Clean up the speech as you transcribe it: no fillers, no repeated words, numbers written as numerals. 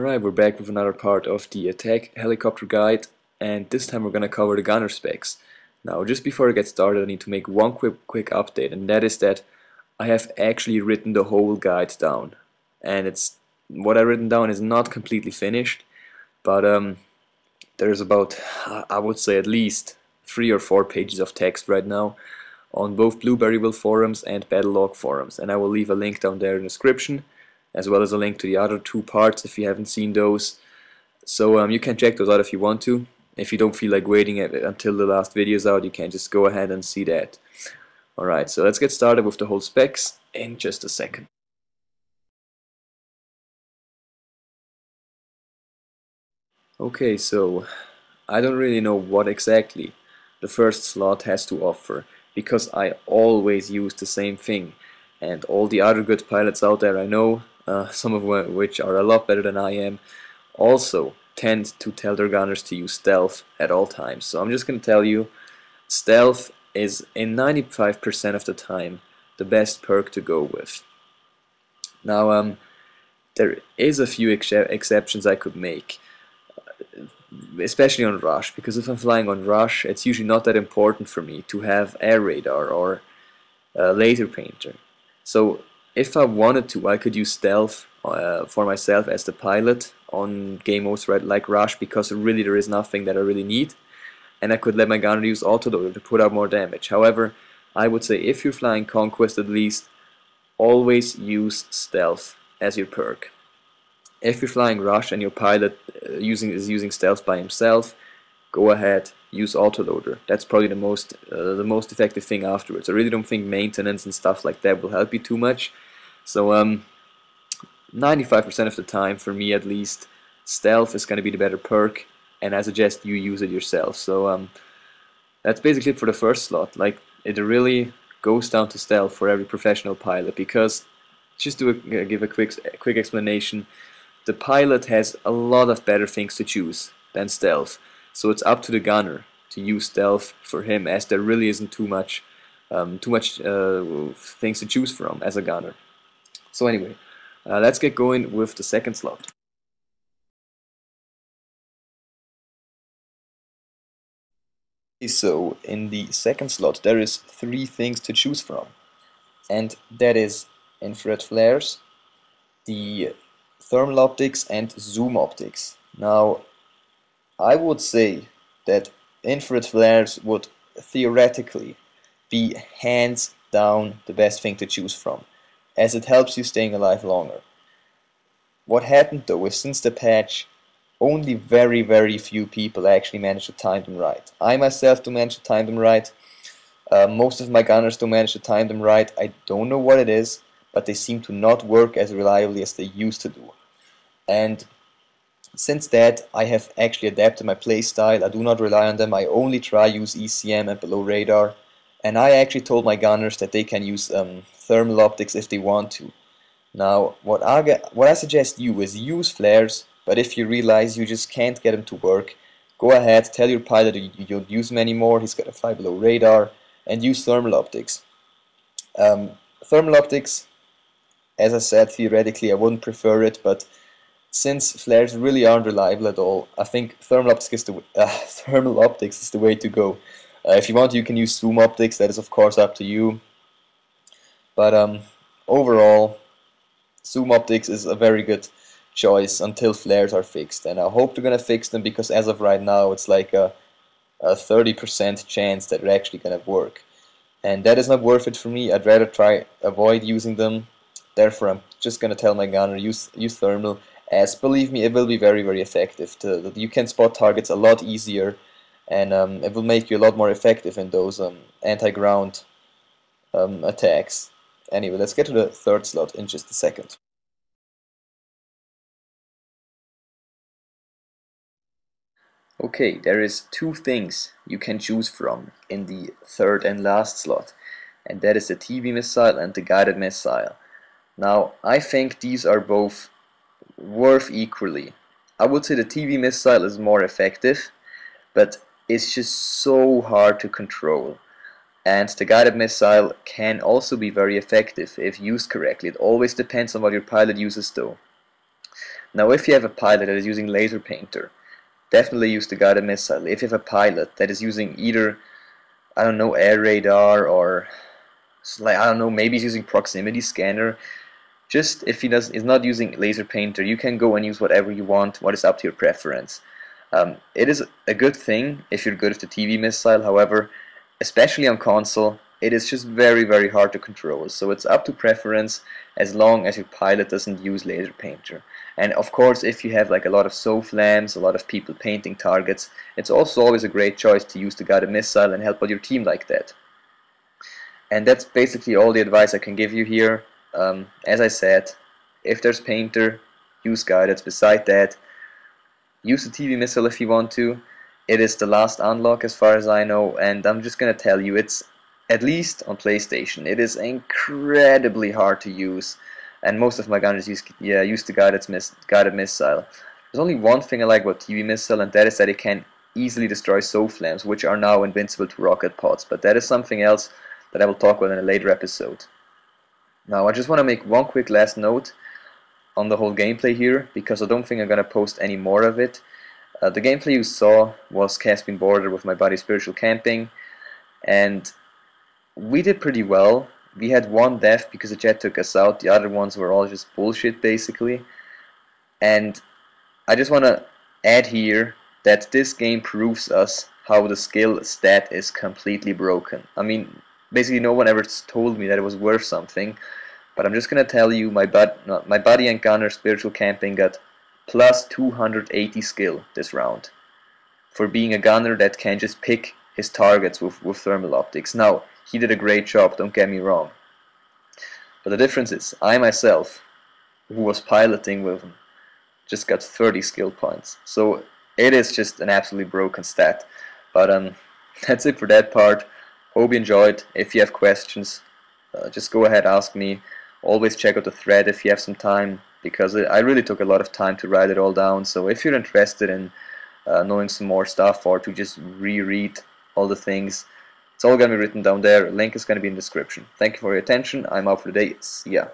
Alright, we're back with another part of the attack helicopter guide, and this time we're going to cover the gunner specs. Now, just before I get started, I need to make one quick update, and that is that I have actually written the whole guide down. And what I've written down is not completely finished, but there's about, I would say, at least 3 or 4 pages of text right now on both Blueberryville forums and Battlelog forums, and I will leave a link down there in the description, as well as a link to the other 2 parts if you haven't seen those. So you can check those out if you want to. If you don't feel like waiting until the last video is out, you can just go ahead and see that. Alright, so let's get started with the whole specs in just a second. Okay, so I don't really know what exactly the first slot has to offer, because I always use the same thing, and all the other good pilots out there I know, some of which are a lot better than I am, also tend to tell their gunners to use stealth at all times. So I'm just going to tell you, stealth is in 95% of the time the best perk to go with. Now there is a few exceptions I could make, especially on rush, because if I'm flying on rush, it's usually not that important for me to have air radar or laser painter. So if I wanted to, I could use stealth for myself as the pilot on game modes like rush, because really there is nothing that I really need, and I could let my gunner use autoloader to put out more damage. However, I would say if you're flying Conquest, at least always use stealth as your perk. If you're flying rush and your pilot is using stealth by himself, go ahead, use autoloader. That's probably the most effective thing afterwards. I really don't think maintenance and stuff like that will help you too much. So 95% of the time, for me at least, stealth is going to be the better perk, and I suggest you use it yourself. So that's basically it for the first slot. Like, it really goes down to stealth for every professional pilot, because just to give a quick explanation, the pilot has a lot of better things to choose than stealth. So it's up to the gunner to use stealth for him, as there really isn't too much things to choose from as a gunner. So anyway, let's get going with the second slot. So in the second slot there is 3 things to choose from, and that is infrared flares, the thermal optics, and zoom optics. Now, I would say that infrared flares would theoretically be hands down the best thing to choose from, as it helps you staying alive longer. What happened though is, since the patch, only very few people actually managed to time them right. I myself don't manage to time them right. Most of my gunners don't manage to time them right. I don't know what it is, but they seem to not work as reliably as they used to do. And since that, I have actually adapted my playstyle. I do not rely on them. I only try use ECM and below radar. And I actually told my gunners that they can use thermal optics if they want to. Now, what I suggest you is use flares, but if you realize you just can't get them to work, go ahead, tell your pilot you don't use them anymore, he's got to fly below radar, and use thermal optics. Thermal optics, as I said, theoretically I wouldn't prefer it, but since flares really aren't reliable at all, I think thermal optics is the way to go. If you want, you can use zoom optics. That is of course up to you. But overall, zoom optics is a very good choice until flares are fixed, and I hope they're gonna fix them, because as of right now it's like a 30% chance that they're actually gonna work, and that is not worth it for me. I'd rather avoid using them. Therefore, I'm just gonna tell my gunner use thermal, as believe me, it will be very effective. You can spot targets a lot easier, and it will make you a lot more effective in those anti-ground attacks. Anyway, let's get to the third slot in just a second. Okay, there is 2 things you can choose from in the third and last slot, and that is the TV missile and the guided missile. Now, I think these are both worth equally. I would say the TV missile is more effective, but it's just so hard to control. And the guided missile can also be very effective if used correctly. It always depends on what your pilot uses though. Now if you have a pilot that is using laser painter, definitely use the guided missile. If you have a pilot that is using either, I don't know, air radar, or like, I don't know, maybe he's using proximity scanner, just if is not using laser painter, you can go and use whatever you want, what is up to your preference. It is a good thing if you're good with the TV missile, however, especially on console, it is just very hard to control, so it's up to preference as long as your pilot doesn't use laser painter. And of course, if you have like a lot of SOFLAMs, a lot of people painting targets, it's also always a great choice to use the guided missile and help out your team like that. And that's basically all the advice I can give you here. As I said, if there's painter, use guided. Beside that, use the TV missile if you want to. It is the last unlock as far as I know, and I'm just gonna tell you, it's, at least on PlayStation, it is incredibly hard to use, and most of my gunners use the guided missile. There's only one thing I like about TV missile, and that is that it can easily destroy SOFLAMs, which are now invincible to rocket pods, but that is something else that I will talk about in a later episode. Now I just want to make one quick last note on the whole gameplay here, because I don't think I'm going to post any more of it. The gameplay you saw was Caspian Border with my buddy Spiritual Camping, and we did pretty well. We had one death because the jet took us out, the other ones were all just bullshit basically. And I just want to add here that this game proves us how the skill stat is completely broken. I mean, basically no one ever told me that it was worth something, but I'm just gonna tell you, my buddy and gunner Spiritual Camping got plus 280 skill this round for being a gunner that can just pick his targets with thermal optics. Now, he did a great job, don't get me wrong, but the difference is I myself, who was piloting with him, just got 30 skill points. So it is just an absolutely broken stat. But that's it for that part. Hope you enjoyed. If you have questions, just go ahead, ask me. Always check out the thread if you have some time, because I really took a lot of time to write it all down. So if you're interested in knowing some more stuff, or to just reread all the things, it's all going to be written down there. Link is going to be in the description. Thank you for your attention. I'm out for the day. See ya.